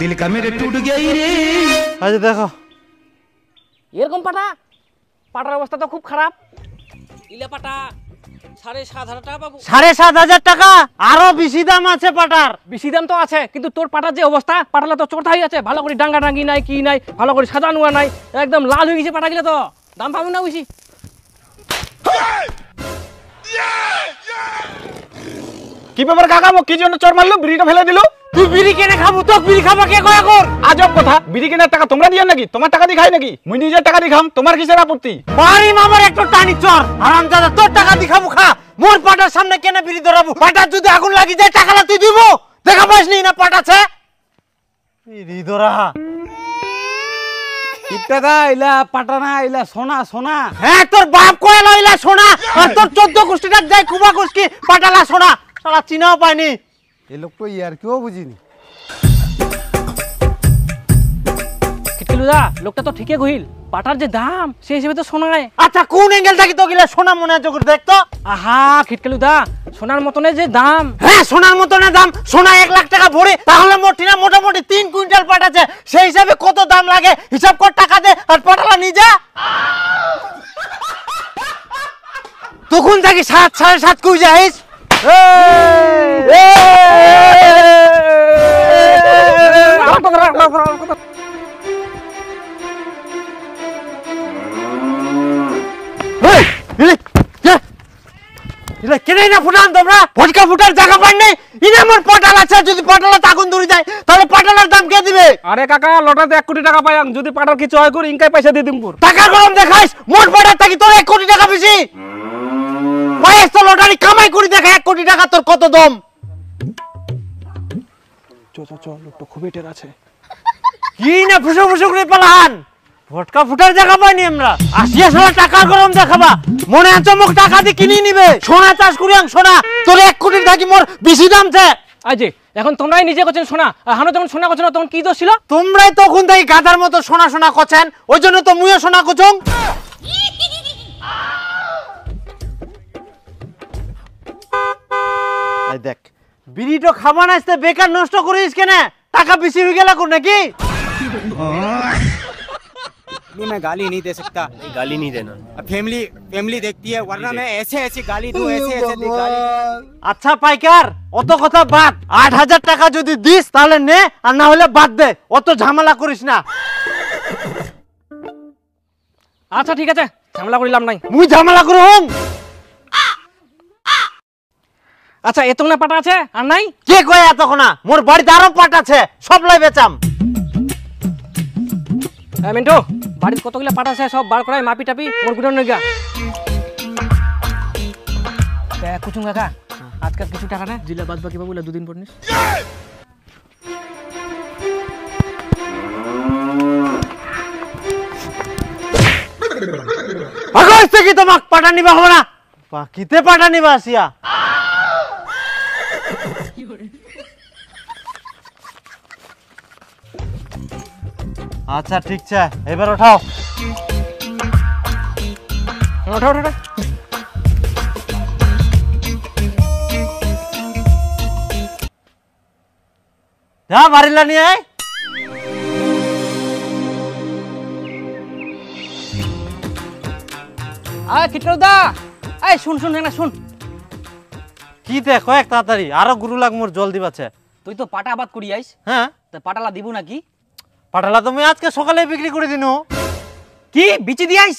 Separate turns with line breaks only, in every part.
दिल का मेरे टूट गई रे।
আজ দেখো
এরকম পাটা পাটার অবস্থা তো খুব খারাপ। ইলে পাটা 7,500 টাকা পাবো।
7,500 টাকা? আরো বেশি দাম আছে পাটার।
বেশি দাম তো আছে, কিন্তু তোর পাটার যে অবস্থা, পাটালা তো চোরথা হয়ে আছে, ভালো করে ডাঙ্গা ডাঙ্গি নাই, কি নাই, ভালো করে সাজানো নাই, একদম লাল হয়ে গেছে পাটা গেলে, তো দাম পাবো না বেশি।
কি ব্যাপার কাকা, কি জন্য চোর মারলো, বিড়িটা ফেলে দিল?
তুই বিড়ি কেনে খাবো? তো বিড়ি খাবা কে কয়া কর?
আজব কথা, বিড়ি কেনার টাকা তোমরা দিয়ে নাকি? তোমার টাকা দিয়ে খাই নাকি? মুই নিজের টাকা দিয়ে খাম, তোমার কিসের আপত্তি?
বাড়ি মামার একটু টানি চর, হারামজাদা, তোর টাকা দিয়ে খাবো খা, মোর পাটার সামনে কেনে বিড়ি ধরাবো? পাটার যদি আগুন লাগি যায় টাকাটা তুই দিব? দেখা পাস নি না পাটাছে বিড়ি ধরা?
ইত্যাদা ইলা পাটানা ইলা সোনা সোনা।
হ্যাঁ, তোর বাপ কয়ে লইলা সোনা, আর তোর 14 গোষ্ঠীটা যায় কুবা গোষ্ঠী পাটালা সোনা, সারা চিনাও পায়নি।
এই লোক তো ইয়ার কেউ বুঝিনি।
কিটকিলুদা, লোকটা তো ঠিকই কহিল, পাটার যে দাম সেই হিসেবে তো শোনায়।
আচ্ছা, কোন অ্যাঙ্গেল থাকি তো গিলা সোনা মনে আছে করে দেখতো?
আহা কিটকিলুদা, সোনার মতনে যে দাম।
হ্যাঁ, সোনার মতনে দাম। সোনা 1 লাখ টাকা ভরে, তাহলে মোটামুটি 3 কুইন্টাল পাট আছে, সেই হিসাবে কত দাম লাগে হিসাব কর, টাকা দে আর পাটালা নিয়ে যা। তখন থাকি 7 7.5 কই যাইস? কেনাই না ফুটান তোমরা? ফটকা ফুটার জায়গা পান নেই। ইনে আমার পাটাল আছে, যদি পাটালা আগুন ধরে যায় তাহলে পাটালার দাম কে দিবে?
আরে কাকা, লটাতে 1 কোটি টাকা পাই, যদি পাটার কিছু হয় করি ইনকাই পয়সা দিয়ে দিমপুর।
টাকার গরম দেখাইস, মোট পাটার থাকি তোর 1 কোটি টাকা বেশি। পাইস তো লটারি কামাই করে দেখা, 1 কোটি টাকা তোর কত দম?
লোকটা খুবই টের আছে।
কি না ফুসো ফুসো করে পালান? ফটকা ফুটার জায়গা পাইনি আমরা। আসিয়া সারা টাকার গরম দেখাবা, মনে আছে মুখ টাকা দিয়ে কিনে নিবে। সোনা চাষ করি সোনা, তোর 1 কোটি থাকি মোর বেশি দামছে।
আই যে এখন তোমরাই নিজে করছেন সোনা, আর হানো যখন সোনা করছো না তখন কি দোষ ছিল?
তোমরাই তখন থেকে গাধার মতো সোনা সোনা করছেন, ওই জন্য তো মুইও সোনা করছং। এই দেখ, বিড়িটো খাবা না, আসতে বেকার নষ্ট করিস কেন? টাকা বেশি হয়ে গেল কোন নাকি?
नहीं, मैं गाली नहीं दे सकता। नहीं, गाली नहीं देना। अब फैमिली देखती है, वरना मैं ऐसे गाली दूं, ऐसे गाली।
আচ্ছা পাইকার, অত কথা বাদ। 8,000 টাকা যদি দিস তাহলে নে, আর না হলে বাদ দে, অত ঝামেলা করিস না।
আচ্ছা ঠিক আছে, ঝামেলা করিলাম নাই।
মুই ঝামেলা করুম?
আচ্ছা, এতগুনা পাটা আছে আর নাই?
কে কয় এতক্ষণ? মোর বাড়িতে আরো পাট আছে, সব লাই বেচাম।
মিন্টু, বাড়িতে কতগুলা পাটা আছে সব বার করাই, মাপি টাপি মোর গুড়ন নগা। কুচুং কাকা, আজকাল কিছু টাকা না জিলা বাদ বাকি পাবো, 2 দিন পর নিস।
আগস থেকে তোমাক পাটা নিবা হবে না, বাকিতে পাটা নিবা আসিয়া। আচ্ছা ঠিক আছে, এবার ওঠাও।
ওঠা ওঠা।
যা বাড়িলা নিয়ে আয়।
আয় কিটলুদা, আয় শুন শুন না শুন।
কি দেখ কয়েক তাড়াতাড়ি, আরো গুরু লাগ মোর জল দিবাছে।
তুই তো পাটা আবাদ করি আইস,
হ্যাঁ,
তা পাটালা দিব নাকি?
পাটালা তুমি আজকে সকালে বিক্রি করে দিনু।
কি বিচি দি আইস?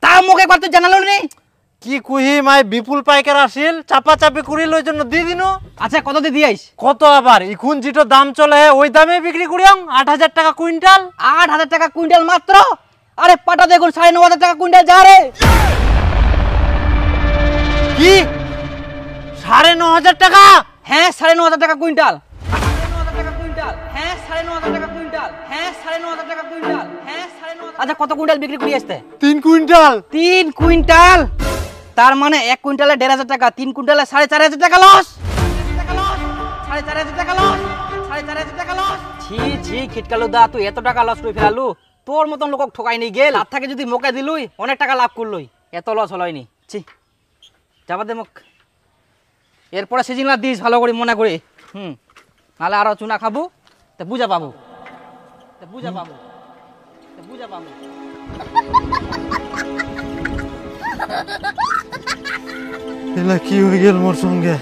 তা মোক একবার তো জানালো নি।
কি কুহি মাই বিপুল পাইকার আসিল, চাপা চাপি করিল, ওই জন্য দিয়ে দিনু।
আচ্ছা, কত দিয়ে দি আইস?
কত আবার, এখন যেটা দাম চলে ওই দামে বিক্রি করিয়াম, 8,000 টাকা কুইন্টাল।
8,000 টাকা কুইন্টাল মাত্র? আরে পাটা দেখুন 9,500 টাকা কুইন্টাল যা রে।
কি 9,500 টাকা?
হ্যাঁ 9,500 টাকা কুইন্টাল। 9,500 টাকা কুইন্টাল। হ্যাঁ 9,500 টাকা কুইন্টাল। হ্যাঁ 9,500 টাকা কুইন্টাল। হ্যাঁ 9,500। আচ্ছা, কত কুইন্টাল বিক্রি করি আসতে?
3 কুইন্টাল।
3 কুইন্টাল? তার মানে 1 কুইন্টালে 1,500 টাকা, 3 কুইন্টালে 4,500 টাকা লস। 4,500 টাকা লস। 4,500 টাকা লস। ছি ছি কিটকালুদা, তুই এত টাকা লস করে ফেলালু? তোর মতন লোক ঠকাই নি গেল, আর থাকে যদি মোকে দিলুই অনেক টাকা লাভ করলই, এত লস হলইনি। ছি, যাবা দে মোক। এরপরে সিজিংলা দিস ভালো করে মনে করে, নাহলে আরো চুনা খাবো। তে বুঝা পাবো তে বুঝা পাবো তে বুঝা পাবো
এলা কি হয়ে গেল মোর সঙ্গে?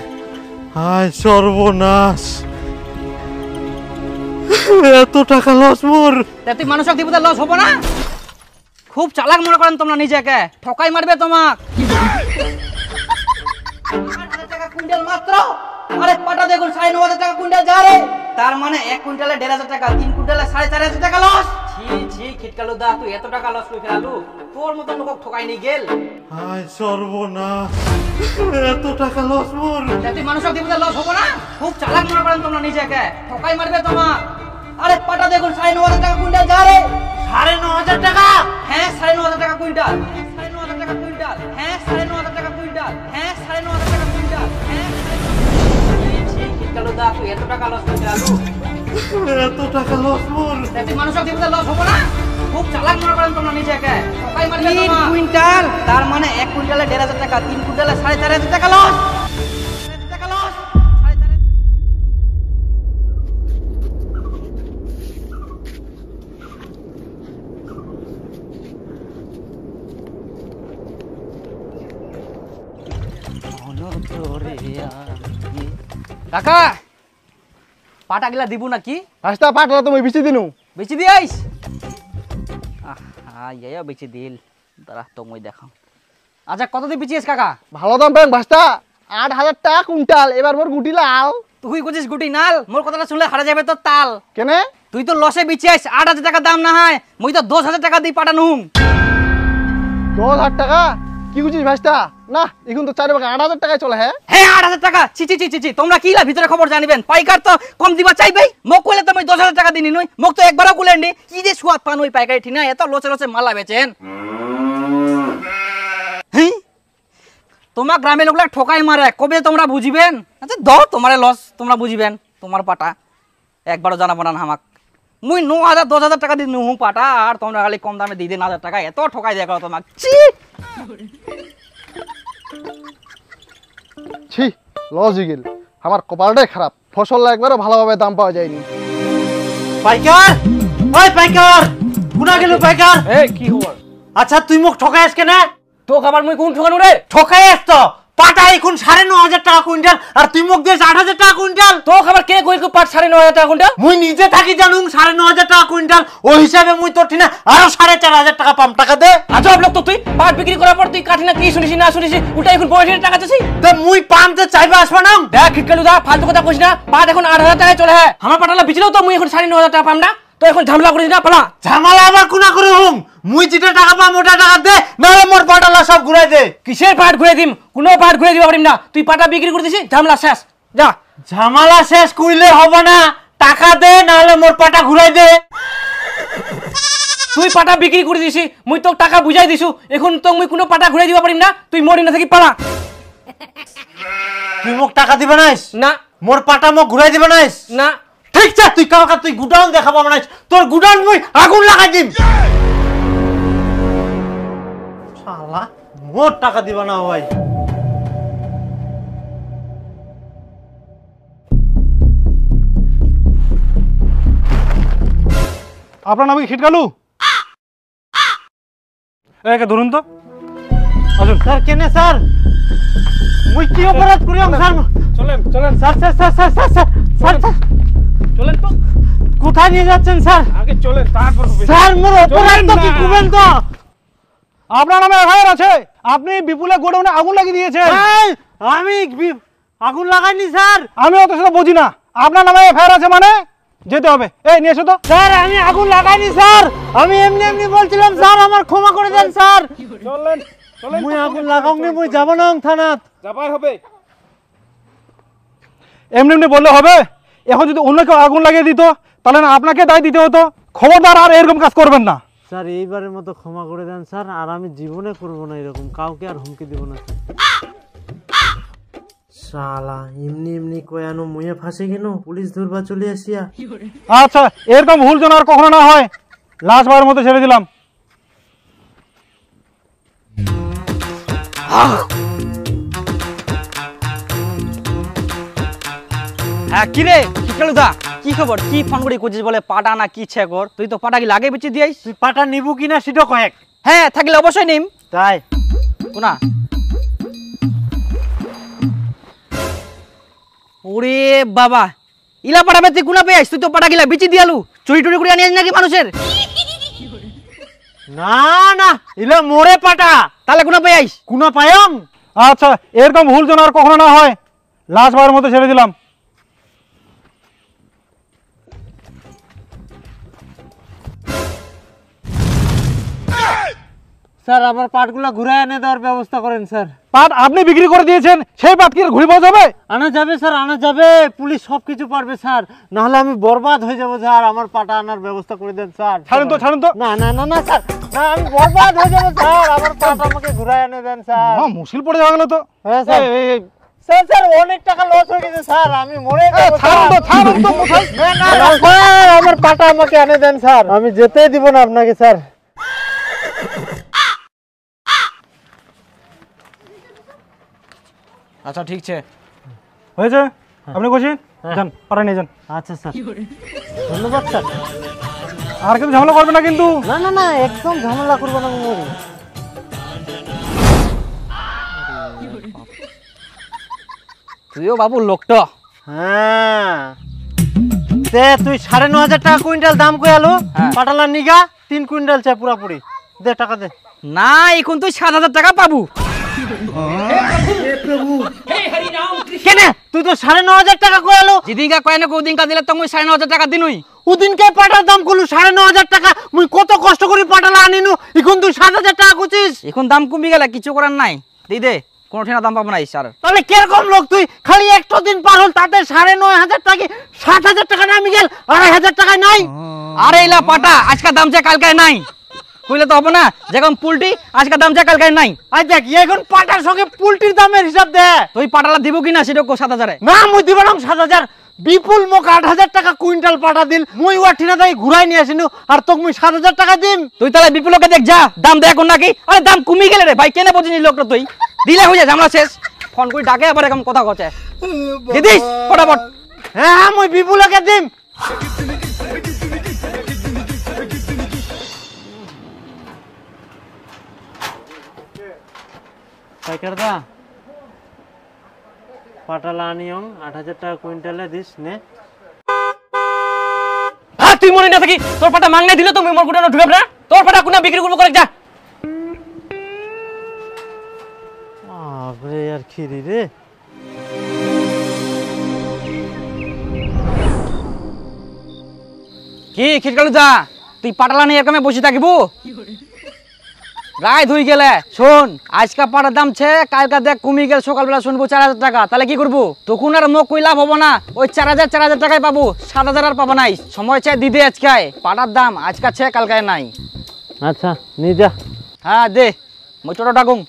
হায় সর্বনাশ, এত টাকা লস মোর।
তে তুই মানুষক দিবতে লস হবো না? খুব চালাক মনে করেন তোমরা নিজেকে, ঠকাই মারবে তোমাক। 8,000 টাকা কুইন্টাল মাত্র। আরে পাটা দেখুন 9,500 টাকা কুইন্টাল যা রে, তার মানে 1 কুইন্টালে 1,500 টাকা, 3 কুইন্টালে 4,500 টাকা লস। ছি ছি খিটকালু দা, তুই এত টাকা লস করে ফেলালু, তোর মতন লোক ঠকাই নি গেল।
হায় সর্বনাশ, এত টাকা লস মোর।
তুই মানুষক দিবতে লস হবো না? খুব চালাক মনে করেন তোমরা নিজেকে, ঠকাই মারবে তোমাক। আরে পাটা দেখুন 9,500 টাকা কুইন্টাল যা রে।
9,500 টাকা?
হ্যাঁ 9,500 টাকা কুইন্টাল। 9,500 টাকা কুইন্টাল। হ্যাঁ 9,500 টাকা কুইন্টাল। হ্যাঁ 9,500 টাকা কুইন্টাল। হ্যাঁ খিটকালু দা, তুই এত টাকা লস করে ফেলালু,
এত টাকা লস মোর।
তুই মানুষক দিবতে লস হবো না? খুব চালাক মনে করেন তোমরা নিজেকে, ঠকাই মারবে তোমাক। 3 কুইন্টাল, তার মানে 1 কুইন্টালে 1,500 টাকা, 3 কুইন্টালে 4,500 টাকা লস। 4,500 টাকা লস। 4,500 কাকা পাটা গিলা দিব নাকি?
রাস্তা পাটলা তুমি বেশি দিনু
বেচি দিয়াইস? ইয়া বেচি দিল, দাঁড়া তো মই দেখাও। আচ্ছা কত দিয়ে বেচিস কাকা?
ভালো দাম পেন ভাস্তা, 8,000 টাকা কুইন্টাল। এবার মোর গুটি লাল
তুই কইছিস গুটি নাল, মোর কথাটা শুনলে হারা যাবে তোর তাল।
কেনে?
তুই তো লসে বেচিস, 8,000 টাকা দাম না হয়, মই তো 10,000 টাকা দিয়ে পাঠানুম।
10,000 টাকা কি বুঝিস ভাস্তা? না এখন তো 4 ভাগে 8,000 টাকায় চলে। হ্যাঁ
হ্যাঁ 8,000 টাকা? ছি ছি ছি ছি, তোমরা কিলা ভিতরে খবর জানিবেন? পাইকার তো কম দিবা চাইবেই, মোক কইলে তো মই 10,000 টাকা দিনি নই, মোক তো একবারও কইলেন নি। কি যে সুয়াদ পান ওই পাইকারি ঠিক না, এত লসে লসে মালা বেচেন। হ্যাঁ তোমার গ্রামের লোকলা ঠকাই মারে, কবে তোমরা বুঝিবেন? আচ্ছা দাও তোমারে লস, তোমরা বুঝিবেন তোমার পাটা, একবারও জানাবো না আমাক। মুই 9,000 10,000 টাকা দিয়ে নুহু পাটা, আর তোমরা খালি কম দামে দিয়ে দিন 1,000 টাকা, এত ঠকাই দেখা তোমাক। ছি
ছি লস হয়ে গেল, আমার কপালটাই খারাপ, ফসল একবারও ভালোভাবে দাম পাওয়া যায়নি।
পাইকার, ওই পাইকার, কোনা গেল পাইকার?
এই কি খবর?
আচ্ছা তুই মোক ঠকাইস কেন?
তো খাবার মুই কোন ঠকানো রে?
ঠকাইস তো, পাটা এখন 9,500 টাকা কুইন্টাল, আর তুই মোক দিস 8,000 টাকা কুইন্টাল।
তো খাবার কে কই পাট 9,500 টাকা কুইন্টাল?
মুই নিজে থাকি জানুম 9,500 টাকা কুইন্টাল, ওই হিসাবে মুই তোর ঠিনা আরো 4,500 টাকা পাম। টাকা দে।
আজব লোক তো তুই, পাট বিক্রি করার পর তুই কাঠি না কি শুনিস না শুনিস, উল্টা এখন পয়সা টাকা চাইছিস।
তে মুই পামতে চাইবা আসবা না?
দেখ খিটকালু দা, ফালতু কথা কইস না, পাট এখন 8,000 টাকায় চলে। হ্যাঁ আমার পাটালা বিচলেও তো মুই এখন 9,500 টাকা পাম না, তো এখন ঝামেলা করিস না পালা।
ঝামেলা আবার কোনা করে হুম? মুই যেটা টাকা পাম ওটা টাকা দে, নাহলে মোর পাটালা সব ঘুরাই দে।
কিসের পাট ঘুরে দিম? কোনো পাট ঘুরে দিবা পারিম না, তুই পাটা বিক্রি করে দিছিস, ঝামেলা শেষ, যা।
ঝামেলা শেষ কইলে হবে না, টাকা দে নাহলে মোর পাটা ঘুরাই দে।
তুই পাটা বিক্রি করে দিছি, মুই তো টাকা বুঝাই দিছু, এখন তো মুই কোনো পাটা ঘুরে দিবা পারিম না, তুই মরি না থাকি পালা।
তুই মোক টাকা দিবা নাইস?
না
মোর পাটা মোক ঘুরাই দিবা নাইস?
না।
ঠিক আছে, তুই কালকা তুই গুডাউন দেখাবো নাইস, তোর গুডাউন মুই আগুন লাগাই দিম। শালা মোর টাকা দিবা না ভাই।
আপনার নাম কি খিটকালু? একে ধরুন তো।
স্যার কেনে স্যার? মুই কি অপরাধ করিম স্যার?
চলেন চলেন
sir sir sir sir sir sir sir sir,
চলেন তো,
কোথায় নিয়ে যাচ্ছেন স্যার?
আগে চলেন তারপর হবে।
স্যার মোর অপরাধ তো কি করবেন তো?
আপনার নামে এফআইআর আছে, আপনি বিপুলের গোডাউনে আগুন লাগিয়ে দিয়েছেন।
এই, আমি আগুন লাগাইনি স্যার।
আমি অত সেটা বুঝি না, আপনার নামে এফআইআর আছে মানে যেতে হবে। এই নিয়ে এসো তো।
স্যার আমি আগুন লাগাইনি স্যার, আমি এমনি এমনি বলছিলাম স্যার, আমার ক্ষমা করে দেন স্যার।
চলেন চলেন,
মুই আগুন লাগাওনি, মুই যাব না থানাত।
যাবাই হবে। এমনি এমনি বললে হবে? এখন যদি অন্য কেউ আগুন লাগিয়ে দিত তাহলে না আপনাকে দায় দিতে হতো। খবরদার আর এরকম কাজ করবেন না।
স্যার এইবারের মতো ক্ষমা করে দেন স্যার, আর আমি জীবনে করব না এরকম, কাউকে আর হুমকি দেব না স্যার। শালা এমনি এমনি কয়ানো মুয়ে ফাঁসে গেল, পুলিশ ধরবা চলে আসিয়া।
আচ্ছা এরকম ভুল যেন আর কখনো না হয়, লাস্ট বারের মতো ছেড়ে দিলাম।
হ্যাঁ কি রে কিটকালু দা কি খবর? কি ফোন করে খুঁজিস বলে পাটা না কি ছে কর? তুই তো পাটা কি লাগে বেচে দিয়াইস?
তুই পাটা নিবু কিনা সেটা কয়েক।
হ্যাঁ থাকলে অবশ্যই নিম।
তাই
কোনা ওরে বাবা ইলা পাটা বেচে কোনা পেয়েছ? তুই তো পাটা গিলা বেচে দিয়ালু, চুরি টুরি করে আনিস নাকি মানুষের?
না না ইলা মোরে পাটা।
তাহলে কোনা পেয়েছ?
কুনা পায়ং?
আচ্ছা এরকম ভুল যেন আর কখনো না হয়, লাস্ট বারের মতো ছেড়ে দিলাম।
স্যার আমার পাটগুলা ঘুরে এনে দেওয়ার ব্যবস্থা করেন স্যার।
পাট আপনি বিক্রি করে দিয়েছেন, সেই পাট কি আর ঘুরে পাওয়া যাবে?
আনা যাবে স্যার, আনা যাবে, পুলিশ সবকিছু পারবে স্যার, নাহলে আমি বরবাদ হয়ে যাবো স্যার। আমার পাটা আনার ব্যবস্থা করে দেন স্যার।
ছাড়েন তো, ছাড়েন তো।
না না না না স্যার, না আমি বরবাদ হয়ে যাবো স্যার। আমার পাটা আমাকে ঘুরে এনে দেন স্যার।
মুশকিল পড়ে যাওয়া গেল তো।
হ্যাঁ স্যার। স্যার স্যার অনেক টাকা লস হয়ে গেছে স্যার, আমি মরে যাবো
ছাড়ুন তো, ছাড়ুন তো কোথায়?
না না স্যার, আমার পাটা আমাকে এনে দেন স্যার, আমি যেতেই দিব না আপনাকে স্যার।
আচ্ছা ঠিক আছে
হয়েছে, আপনি বসেন, যান পাটা নিয়ে যান।
আচ্ছা স্যার, ধন্যবাদ স্যার।
আর কিন্তু ঝামেলা করবে না কিন্তু।
না না না, একদম ঝামেলা করবো না, আমি মরি।
তুইও বাবু লোকটা।
হ্যাঁ তে তুই 9,500 টাকা কুইন্টাল দাম কই আলো?
হ্যাঁ।
পাটালা নিগা 3 কুইন্টাল চাই পুরাপুরি, দে টাকা দে।
না এখন তুই 7,000 টাকা পাবো।
কেনে তুই তো 9,500 টাকা কই আলো?
যেদিনকা কয় না ওদিনকা দিলে তো মুই 9,500 টাকা দিনুই।
ওদিনকে পাটার দাম কলু 9,500 টাকা, মুই কত কষ্ট করে পাটালা আনিনু, এখন তুই 7,000 টাকা কইছিস।
এখন দাম কমে গেলে কিছু করার নাই, দিই দে, কোনো ঠিনা দাম পাবো না স্যার।
তাহলে কিরকম লোক তুই? খালি একটা দিন পার হল তাতে 9,500 টাকা 7,000 টাকা নামি গেল, 2,500 টাকায় নাই।
আরে ইলা পাটা আজকে দাম চা কালকে নাই কইলে তো হবে না। যেরকম পুলটি আজকে দাম চা কালকে নাই।
আই দেখ এখন পাটার সঙ্গে পুলটির দামের হিসাব দে।
তুই পাটালা দিব কিনা সেটা কো 7,000
না মুই দিব না 7,000, বিপুল মোক 8,000 টাকা কুইন্টাল পাটা দিল, মুই ওয়া ঠিনা দাই ঘুরাই নিয়ে আসিনু, আর তোক মুই 7,000 টাকা দিম।
তুই তাহলে বিপুলকে দেখ যা দাম দেখ কোন নাকি। আরে দাম কমে গেলে রে ভাই, কেনে বুঝিনি লোকটা তুই দিলে হয়ে যায় ঝামেলা শেষ। ফোন করে ডাকে আবার এরকম কথা কচ্ছে দিদিস ফটাফট।
হ্যাঁ মুই বিপুলকে দিম। পাইকার দা পাটালা আনিয়ং 8,000 টাকা কুইন্টালে দিস নে।
হ্যাঁ তুই মনে না থাকি তোর পাটা মাংনে দিলে তো মোর গুটানো ঢুকাবে না। তোর পাটা কোনা বিক্রি করবো করে যা।
আরে यार খিরি রে।
কি খিটকালু যা তুই পাটালা নিয়ে এরকম বসে থাকিবো? গায়ে ধুই গেলে শোন, আজকা পাটার দাম ছে কালকা দেখ কমে গেল, সকালবেলা শুনবো 4,000 টাকা, তাহলে কি করবো? তখন আর মোক কই লাভ হবো না, ওই 4,000 টাকায় পাবো, 7,000 আর পাবো নাই। সময় চাই দিদে আজকায় পাটার দাম আজকা ছে কালকায় নাই।
আচ্ছা নি যা।
হ্যাঁ দে মই টোটো ডাকুম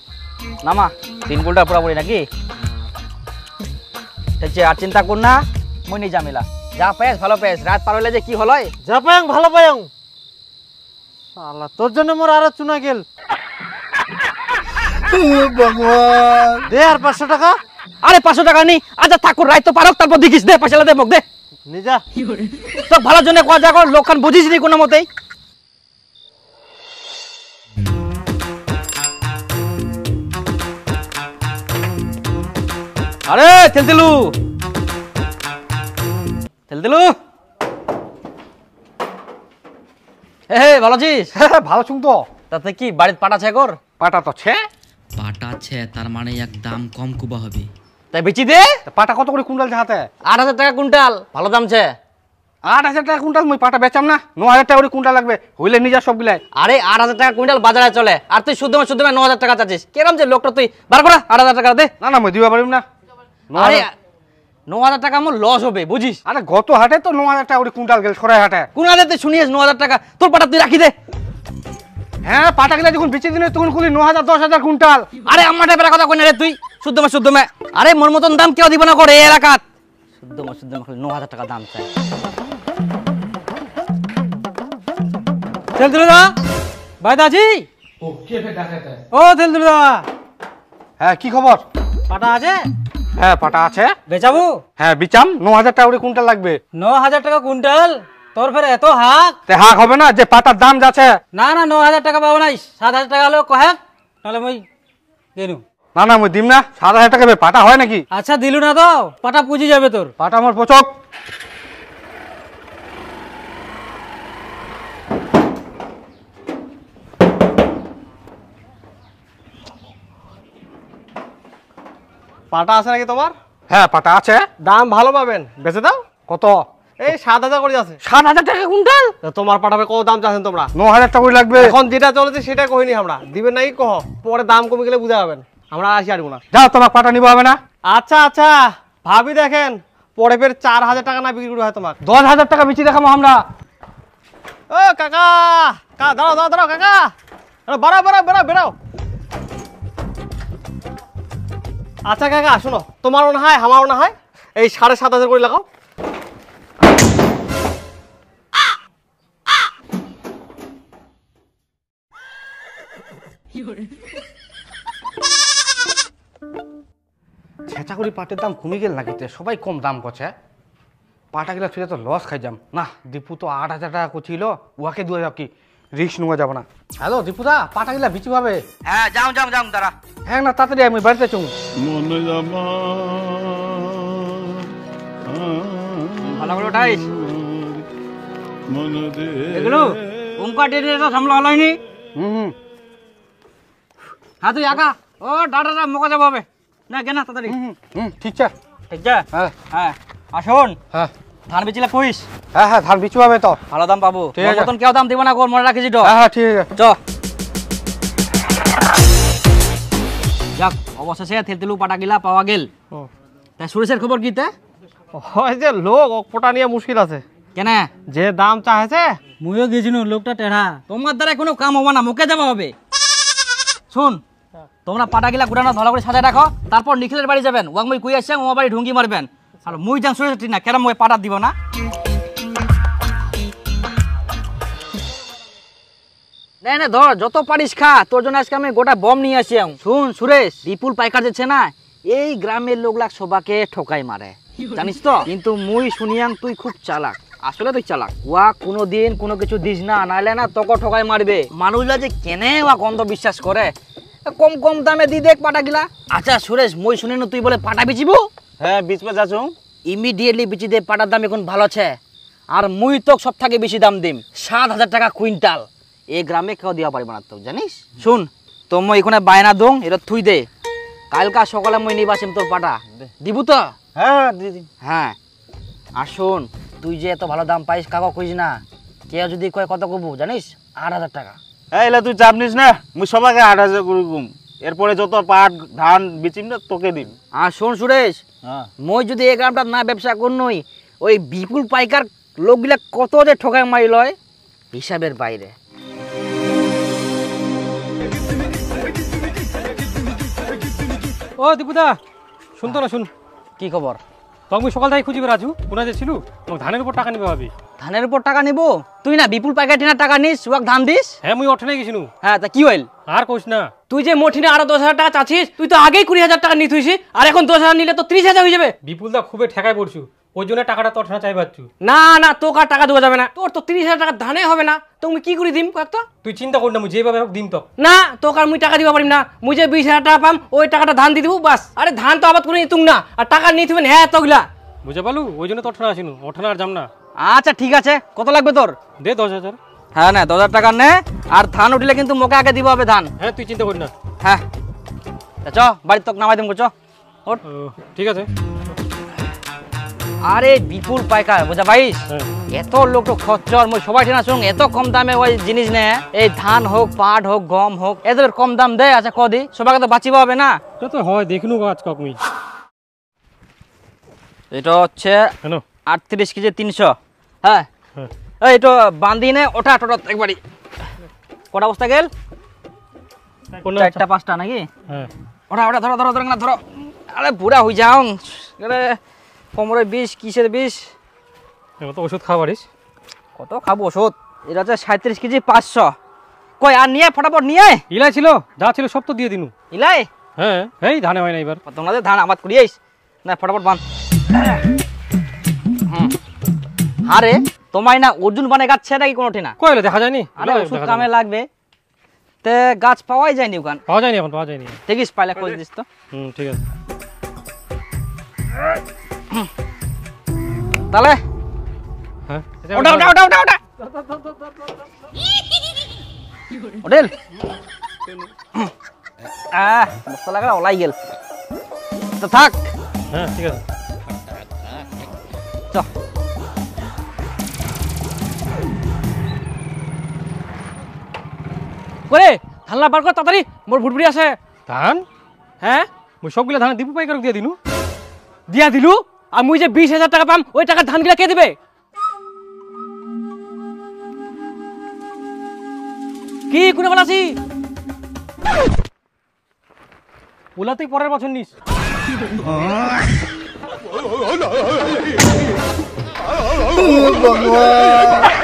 নামা 3 কুইন্টাল পুরাপুরি নাকি? আর চিন্তা কর না, মই নিয়ে যামিলা যা পেস ভালো পেস, রাত পার হইলে যে কি হলো।
যা পায়ং ভালো পায়ং। শালা তোর জন্য মোর আরো চুনা গেল। ভগবান দে আর 500 টাকা।
আরে 500 টাকা নি, আচ্ছা ঠাকুর রাত তো পারক, তারপর দেখিস দে পয়সা দে মোক দে।
নি যা।
তো ভালো জন্য কোয়া যা কর, লোকখান বুঝিস নি কোনো মতেই। আরে তেলতেলু তেলতেলু, হে ভালো আছিস?
ভালো ছুং তো।
তাতে কি বাড়িতে পাটা ছে কর?
পাটা তো ছে।
পাটা আছে তার মানে এক দাম কম কুবা হবে।
তাই বেচি দে।
পাটা কত করে কুইন্টাল চাহাতে?
8,000 টাকা কুইন্টাল, ভালো দাম ছে।
8,000 টাকা কুইন্টাল মুই পাটা বেচাম না, 9,000 টাকা করে কুইন্টাল লাগবে, হইলে নিজা সব গিলাই।
আরে 8,000 টাকা কুইন্টাল বাজারে চলে, আর তুই শুদ্ধ 9,000 টাকা চাচ্ছিস। কেরম যে লোকটা তুই, বার করা 8,000 টাকা দে।
না না মুই দিবা পারিম না।
আরে 9,000 টাকা আমার লস হবে বুঝিস।
আরে গত হাটে তো 9,000 টাকা করে কুইন্টাল গেল, সরাই হাটে।
কোন হাতে তুই শুনিস 9,000 টাকা? তোর পাটা তুই রাখি দে।
হ্যাঁ পাটা গিলা যখন বেচে দিনে তখন খুলি 9,000 10,000 কুইন্টাল।
আরে আমার টাইপের কথা কই না রে তুই, শুদ্ধ মে। আরে মোর মতন দাম কেউ দিব না করে এই এলাকাত। শুদ্ধ মে খালি 9,000 টাকা দাম চাই।
তেলতুলু দা বাইদাজি। ও তেলতুলু দা,
হ্যাঁ কি খবর?
পাটা আছে? হ্যাঁ পাটা আছে।
বেচাবো?
হ্যাঁ বিচাম, 9,000 টাকা করে কুইন্টাল লাগবে।
9,000 টাকা কুইন্টাল? তোর ফের এত হাক?
তে হাক হবে না, যে পাতার দাম যাচ্ছে।
না না 9,000 টাকা পাবো নাই, 7,000 টাকা হলেও কহে, নাহলে মই দেনু।
না না, মুই দিম না, 7,000 টাকা পাটা হয় নাকি?
আচ্ছা দিলু না তো, পাটা পুজি যাবে তোর।
পাটা আমার পচক।
পাটা আছে নাকি তোমার?
হ্যাঁ পাটা আছে।
দাম ভালো পাবেন, বেচে দাও।
কত?
এই 7,000 করে আছে।
7,000 টাকা কুইন্টাল?
তা তোমার পাঠাবে কত দাম চাচ্ছেন তোমরা?
9,000 টাকা করে লাগবে।
এখন যেটা চলেছে সেটা কইনি আমরা, দিবেন নাকি কহ, পরে দাম কমে গেলে বুঝা যাবেন, আমরা আসি আরবো না।
যাও, তোমার পাটা নিবো হবে না।
আচ্ছা আচ্ছা ভাবি দেখেন, পরে ফের 4,000 টাকা না বিক্রি করে হয় তোমার।
10,000 টাকা বেশি দেখাবো আমরা।
ও কাকা, দাঁড়াও দাঁড়াও দাঁড়াও কাকা, বেড়াও বেড়াও বেড়াও বেড়াও। আচ্ছা কাকা শোনো, তোমারও না হয় আমারও না হয়, এই 7,500 করে লাগাও।
ছেঁচা করে পাটের দাম কমে গেল নাকি? সবাই কম দাম করছে। পাটা গেলে তুই তো লস খাই যাম না। দীপু তো 8,000 টাকা করছিল, উহাকে 2,000 কি রিস্ক নেওয়া যাবে না। হ্যালো দীপুদা, পাটা গেলা বিচি পাবে?
হ্যাঁ যাও যাও যাও দাঁড়া।
হ্যাঁ না, তাড়াতাড়ি আমি বাড়িতে চুম।
ভালো করে উঠাইস এগুলো, ওমকা টেনে তো সামলা হলাইনি।
হুম।
হ্যাঁ তুই আঁকা, ও ডাটা মোকা যাবো হবে না কেন তাড়াতাড়ি।
ঠিক আছে।
ঠিক আছে।
হ্যাঁ
হ্যাঁ আসুন,
হ্যাঁ
ধান বেচিলে কইস,
হ্যাঁ হ্যাঁ, ধান বিচু পাবে তো।
ভালো দাম পাবো।
ঠিক আছে।
মতন কেউ দাম দিব না, মনে রাখিস তো।
হ্যাঁ হ্যাঁ ঠিক আছে।
চ যাক, অবশেষে তেলতেলু পাটা গিলা পাওয়া গেল। তাই সুরেশের খবর কি তে?
হয় যে লোক পোটা নিয়ে মুশকিল আছে,
কেন?
যে দাম চাইছে।
মুইও গেছিনু, লোকটা টেढ़া। তোমার দ্বারা কোনো কাম হবে না, মুখে যাওয়া হবে। শুন, তোমরা পাটা গিলা গুড়ানো ভালো করে সাজায় রাখো, তারপর নিখিলের বাড়ি যাবেন। ওয়াং মুই কুই আসছেন, ও বাড়ি ঢুঙ্গি মারবেন। আর মুই যান সুরেশ ঠিক না, কেন মুই পাটা দিব না? না না ধর, যত পারিস খা, তোর জন্য আজকে আমি গোটা বম নিয়ে আসি। শুন সুরেশ, বিপুল পাইকার যাচ্ছে না, এই গ্রামের লোকলা সবাকে ঠকাই মারে, জানিস তো। কিন্তু মুই শুনিয়াং তুই খুব চালাক, আসলে তুই চালাক। ওয়া কোনোদিন কোনো কিছু দিস না, নাইলে না তোকে ঠকাই মারবে। মানুষরা যে কেনে ওয়া গন্ধ বিশ্বাস করে, কম কম দামে দি দেখ পাটা গিলা। আচ্ছা সুরেশ, মুই শুনিনু তুই বলে পাটা বিচিব।
হ্যাঁ বিচবে যাচ্ছ,
ইমিডিয়েটলি বিচি দে, পাটার দাম এখন ভালো আছে। আর মুই তো সব থেকে বেশি দাম দিম, 7,000 টাকা কুইন্টাল। এই গ্রামে কেউ দেওয়া পারবে না তো, জানিস। শুন, তো মই এখানে বায়না দং, এটা থুই দে, কালকা সকালে মই নিব আসিম তোর পাটা, দিব তো?
হ্যাঁ দিদি।
হ্যাঁ আর শোন, তুই যে এত ভালো দাম পাইস কাকা কইস না, কেউ যদি কয় কত কবু জানিস? 8,000 টাকা।
এলা তুই চাপ নিস না, মুই সবাইকে 8,000 করে গুম, এরপরে যত পাট ধান বেচিম না তোকে দিম।
আর শোন সুরেশ,
হ্যাঁ
মই যদি এই গ্রামটা না ব্যবসা করনই, ওই বিপুল পাইকার লোকগুলা কত যে ঠকাই মারি লয়, হিসাবের বাইরে।
ও দীপুদা, শুনতো না, শুন।
কি খবর?
তো আমি সকাল থেকে খুঁজি রাজু, কোনা যে ছিল, তোমাকে ধানের উপর টাকা নিবে ভাবি।
ধানের উপর টাকা নিব? তুই না বিপুল পাইকার টিনার টাকা নিস, ওয়াক ধান দিস।
হ্যাঁ মুই অঠে গেছিল।
হ্যাঁ তা কি হইল?
আর কইস না,
তুই যে মঠিনে আরো 10,000 টাকা চাচ্ছিস, তুই তো আগেই 20,000 টাকা নিতে হইছিস, আর এখন 10,000 নিলে তো 30,000 হয়ে যাবে।
বিপুলদা খুবই ঠেকায় পড়ছু, ওই জন্য টাকাটা তোর না চাই পাচ্ছু।
না না, তোকে আর টাকা দেওয়া যাবে না, তোর তো 30,000 টাকা ধানে হবে না, তুমি কি করে দিম কয়েকটা?
তুই চিন্তা কর না, মুই যেভাবে হোক দিম তো।
না, তোকে আর মুই টাকা দিবা পারিম না, মুই যে 20,000 টাকা পাম, ওই টাকাটা ধান দিয়ে দিব বাস। আরে ধান তো আবাদ করে নিতুম না, আর টাকা নিতে হবে হ্যাঁ তোগুলা।
বুঝে পালু, ওই জন্য তোর না আসিনু, ওঠে আর যাম না।
আচ্ছা ঠিক আছে, কত লাগবে তোর?
দে 10,000।
হ্যাঁ না 10,000 টাকা নে, আর ধান উঠলে কিন্তু মোকে আগে দিব হবে ধান।
হ্যাঁ তুই চিন্তা কর না।
হ্যাঁ চ বাড়ির তোকে নামাই দিম, চ ওঠ।
ও, ঠিক আছে।
আরে বিপুল পাইকার বুঝা পাইস,
হ্যাঁ।
এত লোক তো খচ্চর, মই সবাই ঠিনা শুন, এত কম দামে ওই জিনিস নে, এই ধান হোক পাট হোক গম হোক, এত কম দাম দেয়। আচ্ছা কদি সবাইকে তো বাঁচিব হবে না।
এটা তো হয়, দেখনু আজ কক মুই।
এটা হচ্ছে
হ্যালো
38 কেজি 300। হ্যাঁ
হ্যাঁ
এই তো বান্ধি নে, ওঠা টোটা একবারই। কটা বস্তা গেল? 4টা 5টা নাকি?
হ্যাঁ
ওঠা ওঠা, ধরো ধরো ধরো না ধরো। আরে বুড়া হয়ে যাও, আরে কোমরে বিষ, কিসের বিষ?
এবার তো ওষুধ খাওয়া পারিস।
কত খাবো ওষুধ? এটা হচ্ছে 37 কেজি 500। কই আর নিয়ে ফটাফট নিয়ে।
ইলাই ছিল, যা ছিল সব তো দিয়ে দিনু।
ইলাই
হ্যাঁ এই ধানে হয় না এবার।
তোমাদের ধান আবাদ করিয়েছ, না ফটাফট বান আরে তোমায় না অর্জুন বানে গাছ ছে নাকি কোনোটি না
কইলে দেখা যায়নি
আরে ওষুধ কামে লাগবে তে গাছ পাওয়াই যায়নি ওখান
পাওয়া যায়নি এখন পাওয়া যায়নি
দেখিস পাইলে খোঁজ দিস তো
ঠিক আছে
তাহলে
হ্যাঁ
ওটা ওটা ওটা ওটা ওটা ওডেল মস্ত লাগা ওলাই গেল তো থাক
হ্যাঁ ঠিক আছে
চ
করে ধানলা বার কর তাড়াতাড়ি মোর ভুটভুটি আছে
ধান
হ্যাঁ
মুই সবগুলা ধান দীপু পাইকারক দিয়ে দিনু
দিয়া দিলু আর মুই যে 20,000 টাকা পাম ওই টাকা ধানগুলা কে দিবে কি কোনে বলাছি
ওলা তুই পরের বছর নিস
ভগবান